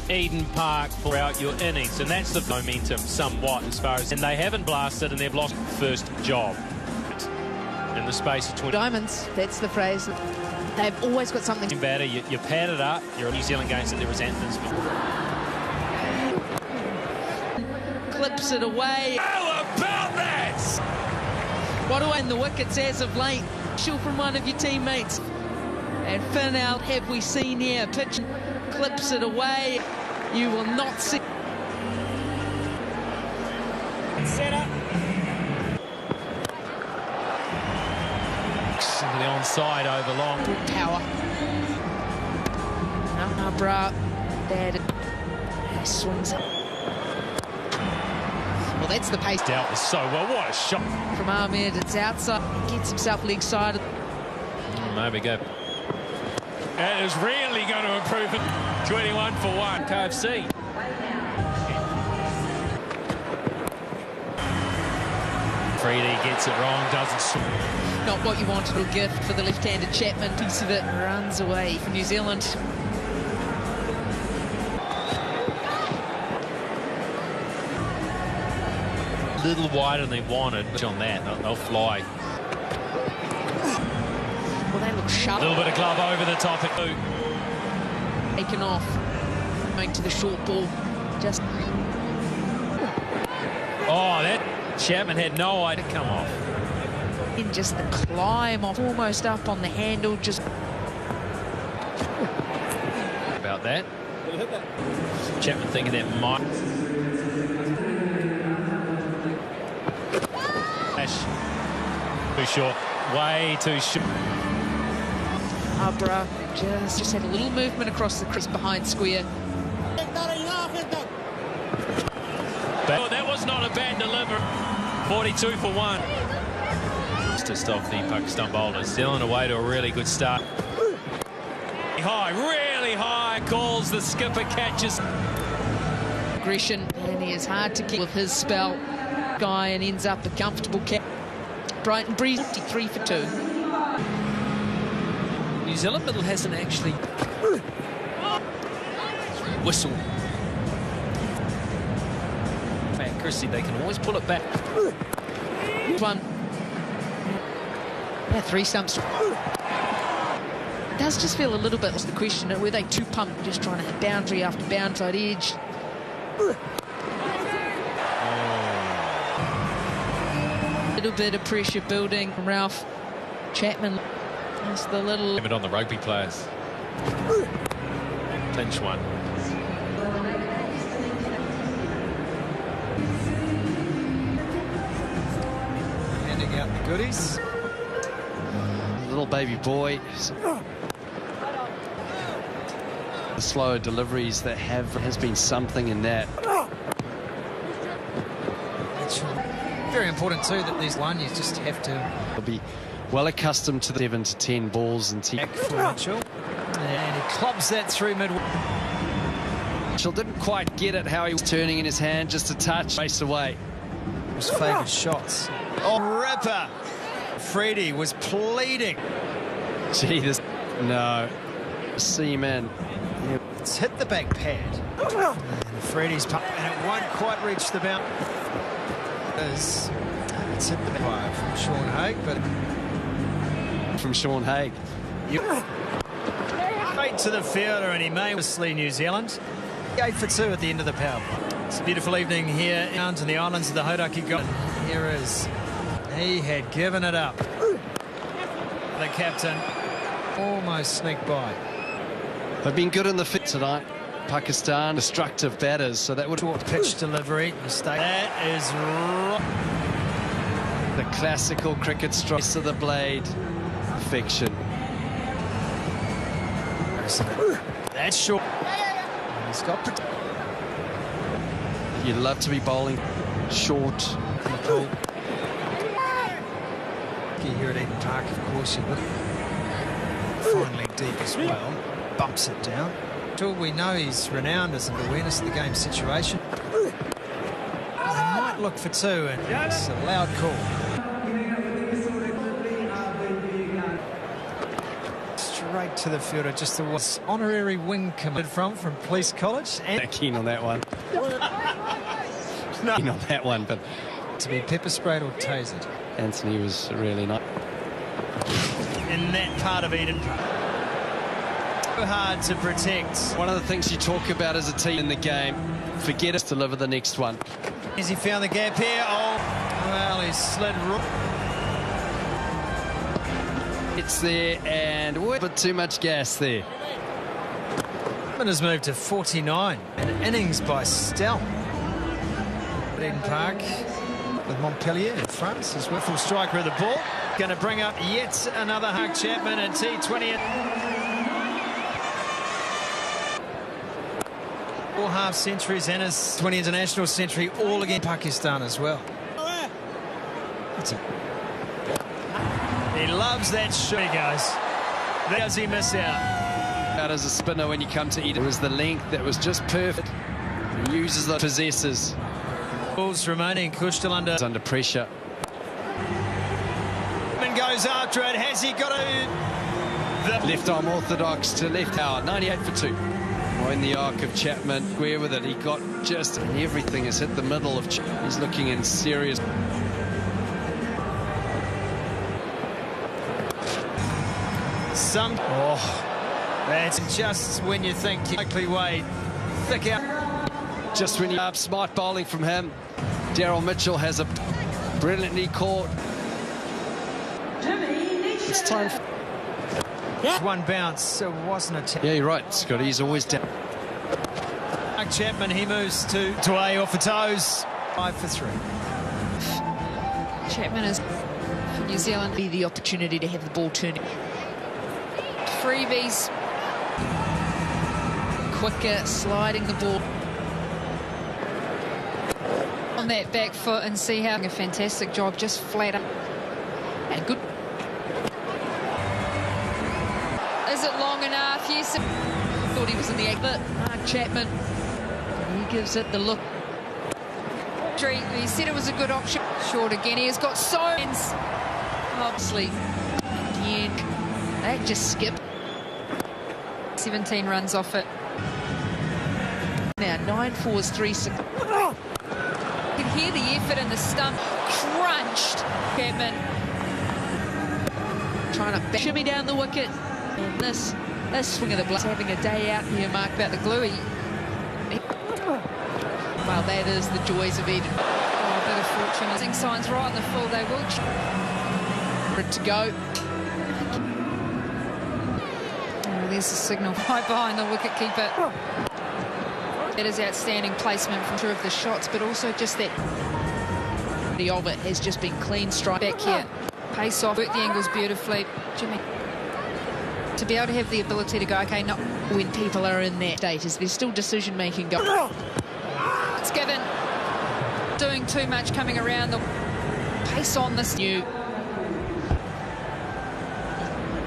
Eden Park for out your innings, and that's the momentum somewhat as far as, and they haven't blasted and they've lost first job in the space of 20 diamonds. That's the phrase. They've always got something better. You pad it up. You're New Zealand games that there was anthems. Clips it away. How about that? What do I in the wickets as of late? Shoot from one of your teammates. And Finn out, have we seen here? Pitch clips it away. You will not see. Set up. Into the onside over long. good power. No, bruh. There he swings it. Well, that's the pace. Dealt with so well. What a shot From Ahmed, it's outside. Gets himself leg side. There we go. That is really going to improve it. 21 for 1, KFC. Freedy gets it wrong, doesn't. Not what you wanted. A gift for the left-handed Chapman. Piece of it runs away for New Zealand. A little wider than they wanted, but on that, they'll fly. Well, they look sharp. A little bit of glove over the top. Taken off. Going to the short ball. Just. Oh, that Chapman had no idea to come off. In just the climb off, almost up on the handle. Just. About that. Chapman thinking that might. Too short. Way too short. Abra just had a little movement across the crease behind square. But that was not a bad delivery. 42 for 1. To stop the Pakistan bowlers. Still on the way to a really good start. High, really high. Calls, the skipper catches. Aggression, and he is hard to keep with his spell. Guy and ends up a comfortable catch. Brighton Breeze 53 for 2. New Zealand middle hasn't actually whistled. Accuracy, they can always pull it back. One. Yeah, 3 stumps. It does just feel a little bit, was the question, were they too pumped, just trying to hit boundary after boundary, side edge. A little bit of pressure building from Ralph Chapman. That's the little... Limit on the rugby players. Pinch one. Handing out the goodies. Little baby boy. The slower deliveries that has been something in that. It's very important too that these linemen just have to. They'll be well accustomed to the 7 to 10 balls and Back for Mitchell. And he clubs that through mid. Mitchell didn't quite get it how he was turning in his hand, just a touch, race away. His favoured shots. Oh, ripper! Freddie was pleading. Gee, this... No. Seaman. It's hit the back pad. And Freddie's pump, and it won't quite reach the bounce. It's hit the back from Sean Haig, but... From Sean Haig. Straight to the fielder, and he may obviously New Zealand. 8 for 2 at the end of the power play. It's a beautiful evening here in the islands of the Hauraki. Here is... He had given it up. The captain almost sneaked by. They've been good in the fit tonight. Pakistan, destructive batters, so that would... Short pitch delivery, mistake. That is the classical cricket strike of the blade. Perfection. That's short. He's got... You'd love to be bowling short. In the pool. Here at Eden Park, of course, you look finally deep as well. Bumps it down. We know he's renowned as an awareness of the game situation. They might look for 2, and it's a loud call. Straight to the fielder, just the honorary wing committed from Police College. And keen on that one. no. Keen on that one, but to be pepper sprayed or tasered. Anthony was really nice. In that part of Eden Park. So hard to protect. One of the things you talk about as a team in the game, forget us to deliver the next one. As he found the gap here, well, he slid. It's there, and a bit too much gas there. Has moved to 49. An innings by Stell. Eden Park with Montpellier in front. His wiffle striker of the ball. Going to bring up yet another Hug Chapman and T20. 4 half centuries and his 20 international century, all against Pakistan as well. He loves that shot. He goes. Does he miss out? Out as a spinner when you come to Eden. It was the length that was just perfect. He uses the possessors. Balls remaining. Kush still under pressure. And goes after it. Has he got a... Left arm orthodox to left hour. 98 for 2. Oh, in the arc of Chapman. Square with it. He got just... everything has hit the middle of... He's looking in serious... That's just when you think you likely way thick out. Just when you up smart bowling from him. Daryl Mitchell has a brilliantly caught. It's time. One bounce, so it wasn't a... Yeah, you're right, Scott. He's always down. Chapman, he moves to A off the toes. 5 for 3. Chapman is for New Zealand. Be the opportunity to have the ball turning. Freebies. Quicker, sliding the ball on that back foot and see how a fantastic job, just flat up and good. Is it long enough? Yes. Thought he was in the act, but Mark Chapman, he gives it the look. He said it was a good option. Short again. He has got so obviously again. That just skipped. 17 runs off it. Now 9 fours, 3 6. You can hear the effort in the stump. Crunched. Chapman trying to shimmy down the wicket. And this swing of the blade. Having a day out here, Mark, about the glue. Well, that is the joys of Eden. Oh, a bit of fortune. I think signs right on the full. They will. Ready to go. Oh, there's the signal right behind the wicketkeeper. That is outstanding placement from two of the shots, but also just that the of it has just been clean strike back here. Pace off, work the angles beautifully. Jimmy, to be able to have the ability to go, okay, not when people are in that state, is there's still decision making going. It's given. Doing too much coming around the pace on this new.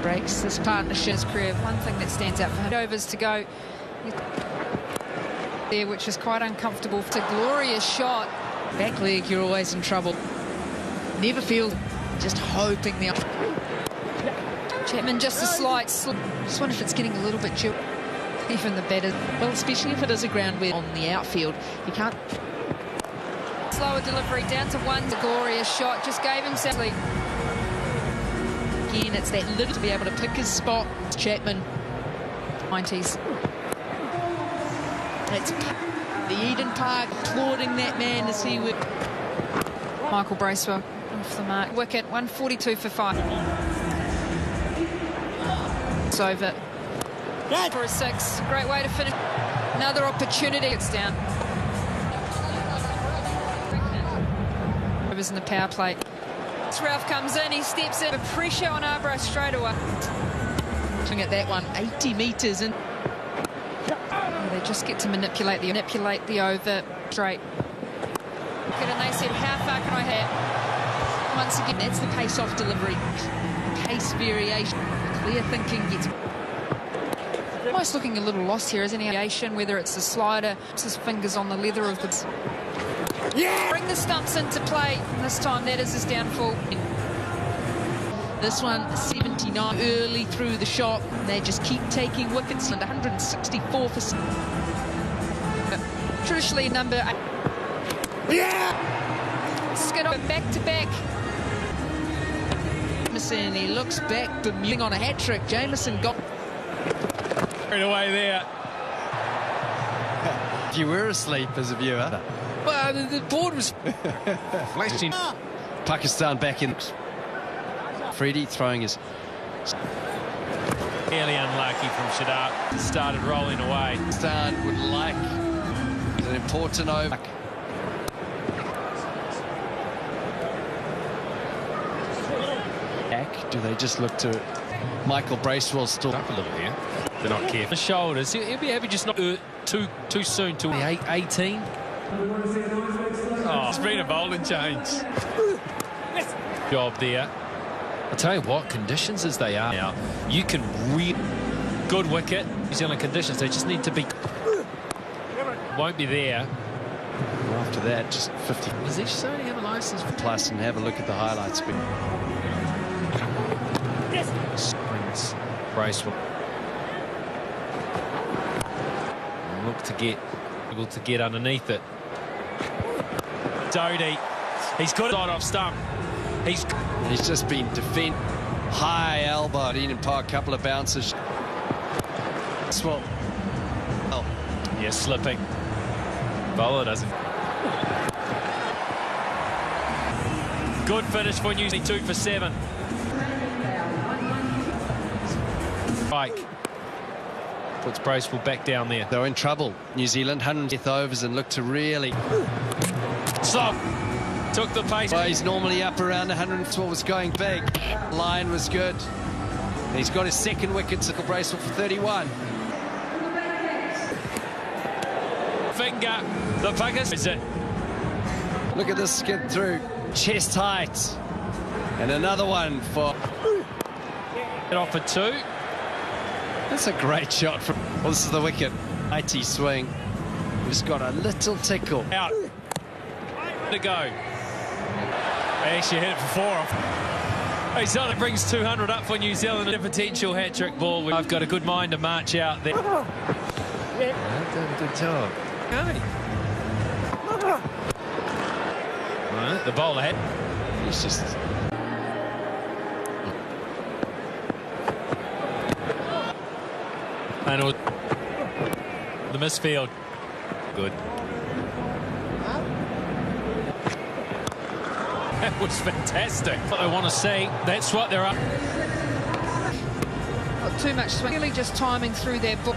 Breaks this partnership's career. One thing that stands out for him. Overs to go there, which is quite uncomfortable. It's a glorious shot. Back leg, you're always in trouble. Never feel, just hoping the... Chapman, just a slight slip. Just wonder if it's getting a little bit chill. Even the better. Well, especially if it is a ground where on the outfield, you can't... Slower delivery, down to 1. A glorious shot, just gave himself... Again, it's that little to be able to pick his spot. Chapman, 90s. It's the Eden Park applauding that man to see with Michael Bracewell off the mark. Wicket, 142 for 5. It's over for a 6. Great way to finish. Another opportunity. It's down. Overs in the power play. Ralph comes in, he steps in. Pressure on Arbrough straight away. Looking at that one, 80 metres in. They just get to manipulate the over straight. And they said, how far can I have? Once again, that's the pace-off delivery. Pace variation. Clear thinking gets... Almost looking a little lost here, isn't he? Whether it's the slider, it's his fingers on the leather of the... Yeah! Bring the stumps into play. And this time, that is his downfall. This one, 79 early through the shot. They just keep taking wickets. And 164 for... Traditionally, number 8. Yeah! Skidder back-to-back. Jameson, he looks back, bemusing on a hat-trick. Jameson got... Right away there. If you were asleep as a viewer. Well, the board was... Flashing. Pakistan back in. Freddie throwing his... Fairly unlucky from Shadab. Started rolling away. Pakistan would like an important over. Back. Do they just look to... Michael Bracewell still Up a little here. They're not careful. The shoulders. He'll be happy just not too soon to the 18. Oh, it's been a bowling change. Job there. I tell you what, conditions as they are now, you can good wicket. New Zealand conditions, they just need to be. Won't be there. after that, just 50. Does he only have a license for plus and have a look at the highlights. Springs Bracewell. Look to get able to get underneath it. Doty, he's got it off stump. He's just been defend high elbowed in and a couple of bounces. Swap. Oh, yeah, slipping. Bowler doesn't. Good finish for New Zealand, 2 for 7. Pike puts Bracewell back down there. They're in trouble. New Zealand 100th overs and look to really. Stop. Took the pace. Well, he's normally up around 100. What was going big. Line was good. He's got his second wicket. Bracewell for 31. Finger. The Pakistan. Is it? Look at this skid through. Chest height. And another one for. Get off for 2. That's a great shot from. Well, this is the wicket. Mighty swing. Just got a little tickle. Out. To go. They actually hit it for 4. He's on. It brings 200 up for New Zealand. A potential hat-trick ball. I've got a good mind to march out there. Yeah, done a good job. Okay. Right, the bowler had. He's just. And the misfield. Good. That was fantastic. What they want to see, that's what they're up. Not too much swing, really just timing through their book.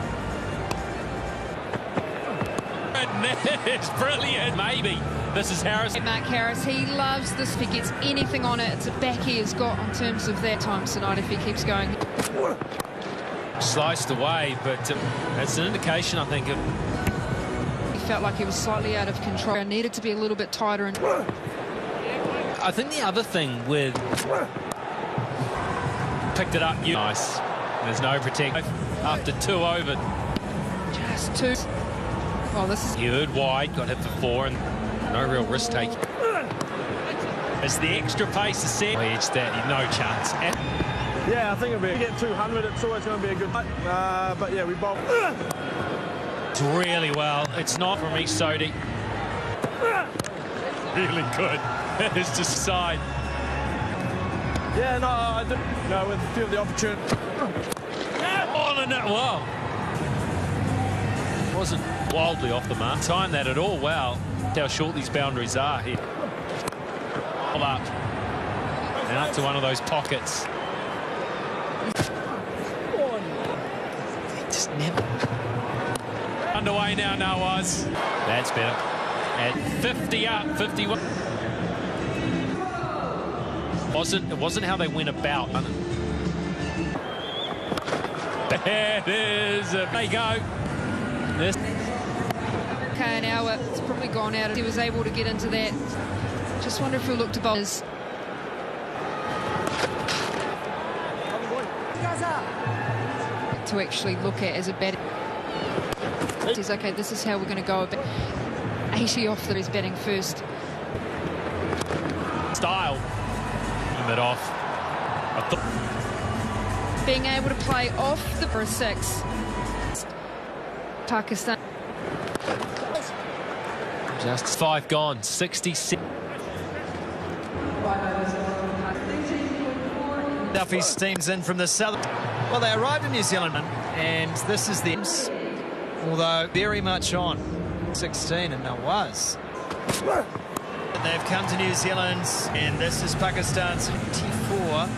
And that is brilliant. Maybe this is Harris. Mark Harris, he loves this. If he gets anything on it, it's a back he has got in terms of that time tonight if he keeps going. Sliced away, but it's an indication, I think, of. He felt like he was slightly out of control. Needed to be a little bit tighter. And I think the other thing with picked it up, nice. There's no protection after 2 over. Just 2. Well, this is Good wide, got hit for 4, and no real risk taking. As the extra pace is set, edge that, no chance. Yeah, I think if we get 200, it's always going to be a good fight. But yeah, we both. It's really well. It's not from East Sodi. Really good. It's just side. Yeah, no, I did. No, with a few of the opportunity. Oh, no, wow. Wasn't wildly off the mark. Timed that at all well. How short these boundaries are here. All up. And up to one of those pockets. Just never. Underway now, Nawaz. That's better. At 50 up, 51. It wasn't how they went about. There it is. There you go. This. okay, now it's probably gone out. He was able to get into that. Just wonder if he'll look to bowlers. To actually look at as a batter. He says, okay, this is how we're going to go about 80 off that he's batting first. Style. It off. Being able to play off the for 6. Pakistan. Just 5 gone, 66. Duffy's team's in from the south. Well, they arrived in New Zealand, and this is the although very much on 16, and it was. They've come to New Zealand, and this is Pakistan's 24,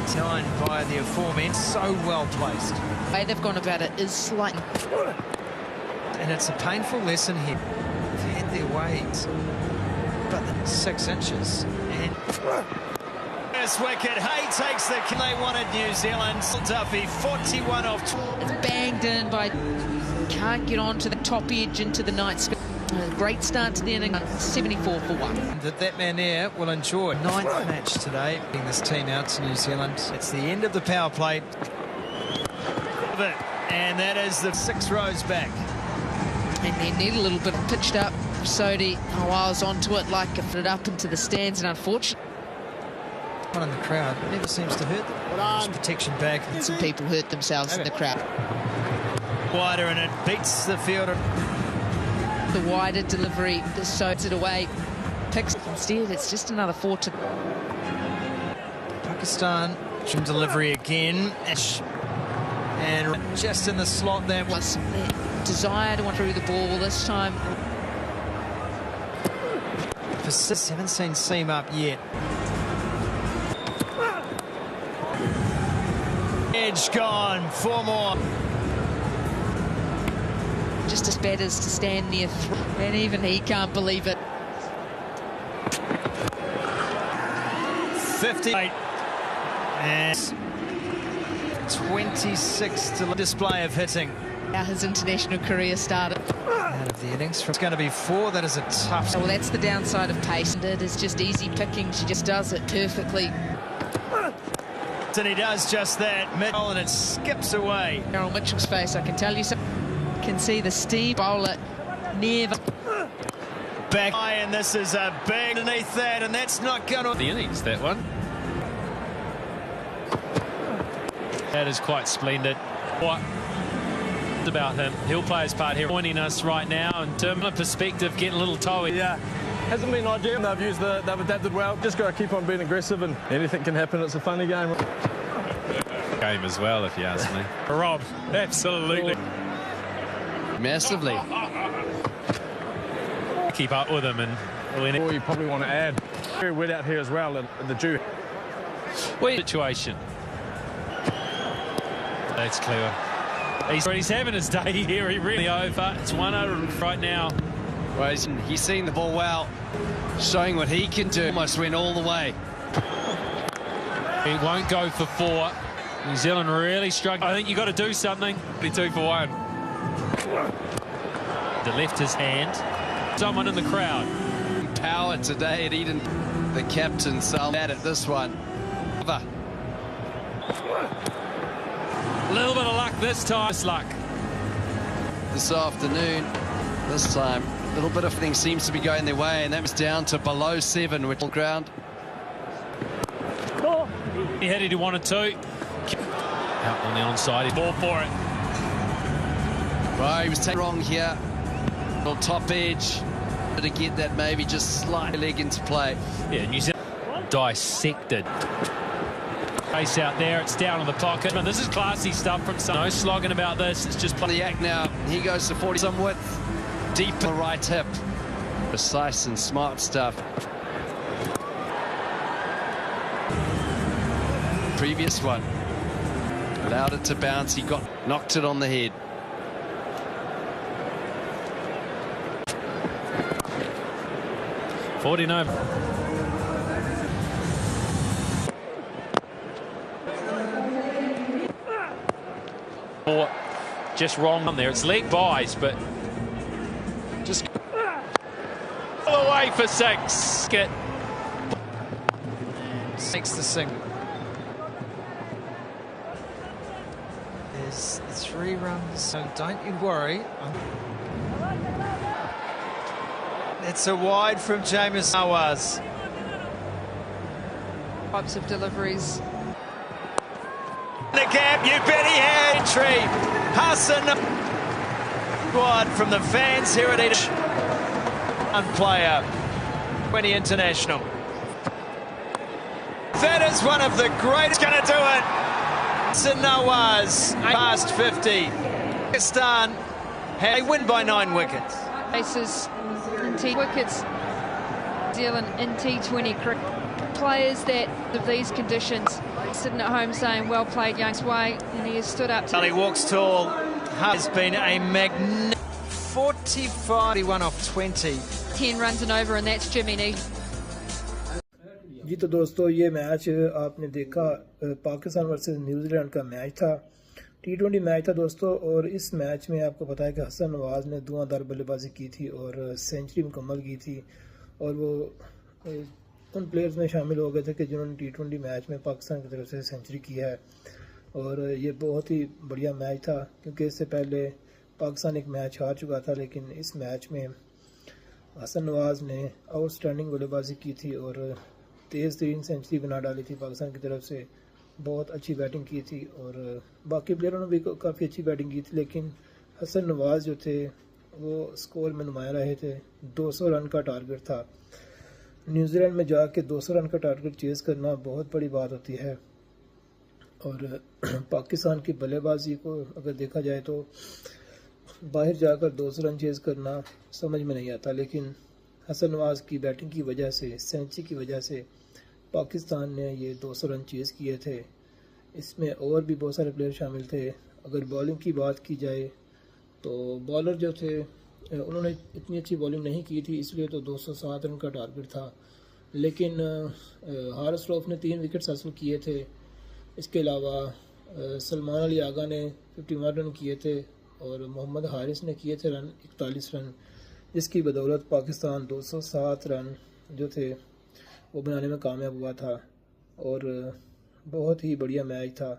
timed by the aforementioned. So well placed. The way they've gone about it is slightly. And it's a painful lesson here. They've had their ways, but 6 inches. And this wicket, Hay takes the. They wanted New Zealand. Duffy, 41 off. It's banged in by. Can't get onto the top edge into the night sky. Great start to the inning. 74 for 1. That man there will enjoy 9th match today, bringing this team out to New Zealand. It's the end of the power play. And that is the 6 rows back. And they need a little bit pitched up. Sodhi, I was onto it like it up into the stands, and unfortunately. One in the crowd never seems to hurt them. There's protection back. And some people hurt themselves in the crowd. Wider, and it beats the fielder. The wider delivery, the soaks it away. Picks instead, it's just another 4 to. Pakistan, delivery again. And just in the slot there Was their desire to want through the ball this time. Haven't seen seam up yet. Edge gone, 4 more. Just as bad as to stand near, and even he can't believe it. 58 and 26 to display of hitting. How his international career started. Out of the innings, it's going to be 4. That is a tough. Well, that's the downside of pace. It is just easy picking. She just does it perfectly. And he does just that, middle, and it skips away. Errol Mitchell's face, I can tell you so. Can see the Steve bowler near back, and this is a big underneath that, and that's not going to. The innings, that one. That is quite splendid. What about him? He'll play his part here, joining us right now. In terms of perspective, getting a little toey. Yeah, hasn't been ideal. They've adapted well. Just got to keep on being aggressive, and anything can happen. It's a funny game. Game as well, if you ask me. Rob, absolutely. Massively. Keep up with him, and Or you probably want to add. Very wet out here as well in the dew. Situation. That's clever. He's having his day here. He really over. It's 1-0 right now. Well, he's seen the ball well, showing what he can do. Almost went all the way. He won't go for 4. New Zealand really struggling. I think you've got to do something. 2 for 1. The left his hand. Someone in the crowd. Power today at Eden. The captain Sal mad at this one. A little bit of luck this time. Luck. This afternoon, this time, a little bit of things seems to be going their way, and that was down to below 7, which ground. He had it, he wanted to. Out on the onside, he ball for it. Well, he was taken wrong here. Little top edge to get that maybe just slight leg into play. Yeah, New Zealand dissected. Pace out there, it's down on the pocket. And this is classy stuff from some. No slogging about this, it's just The act now, he goes to 40 some width, deep in the right hip. Precise and smart stuff. Previous one. Allowed it to bounce, he knocked it on the head. $49. Just wrong on there. It's leg buys, but just all away for 6. Get 6 to single. There's 3 runs, so don't you worry. It's a wide from James Awaz. Types of deliveries. You bet he had entry. Hassan squad from the fans here at each player 20 international. That is one of the greatest. Going to do it. Hassan Nawaz past 50. Pakistan they win by 9 wickets. Bases in wickets. New Zealand in T20 cricket. Players that of these conditions sitting at home saying well played youngs way, and he has stood up. He walks tall. Has been a magnificent 45 1 off 20. 10 runs and over, and that's Jimmy Nee. जी तो दोस्तों ये match आपने देखा Pakistan versus New Zealand का match था। T20 match था दोस्तों, और इस मैच में आपको पता है कि हसन नवाज ने धुआंधार बल्लेबाजी की थी और सेंचुरी मुकम्मल की थी, और वो उन प्लेयर्स में शामिल हो गए थे कि जिन्होंने T20 मैच में पाकिस्तान की तरफ से सेंचुरी की है। और ये बहुत ही बढ़िया मैच था, क्योंकि इससे पहले पाकिस्तान एक मैच हार चुका था, लेकिन इस मैच में हसन नवाज ने आउटस्टैंडिंग बल्लेबाजी की थी और तेज़ तरीन सेंचुरी बना डाली थी पाकिस्तान की तरफ से। बहुत अच्छी बैटिंग की थी और बाकी प्लेयरों ने भी काफ़ी अच्छी बैटिंग की थी, लेकिन हसन नवाज जो थे वो स्कोर में नुमाया रहे थे। 200 रन का टारगेट था। न्यूजीलैंड में जाके 200 रन का टारगेट चेज़ करना बहुत बड़ी बात होती है, और पाकिस्तान की बल्लेबाजी को अगर देखा जाए तो बाहर जाकर 200 रन चेज़ करना समझ में नहीं आता, लेकिन हसन नवाज की बैटिंग की वजह से, सेंचुरी की वजह से पाकिस्तान ने ये 200 रन चेज़ किए थे। इसमें और भी बहुत सारे प्लेयर शामिल थे। अगर बॉलिंग की बात की जाए तो बॉलर जो थे उन्होंने इतनी अच्छी बॉलिंग नहीं की थी, इसलिए तो 207 रन का टारगेट था, लेकिन हारिस रऊफ ने 3 विकेट्स हासिल किए थे। इसके अलावा सलमान अली आगा ने 51 रन किए थे और मोहम्मद हारिस ने किए थे रन 41 रन, जिसकी बदौलत पाकिस्तान 207 रन जो थे वो बनाने में कामयाब हुआ था। और बहुत ही बढ़िया मैच था।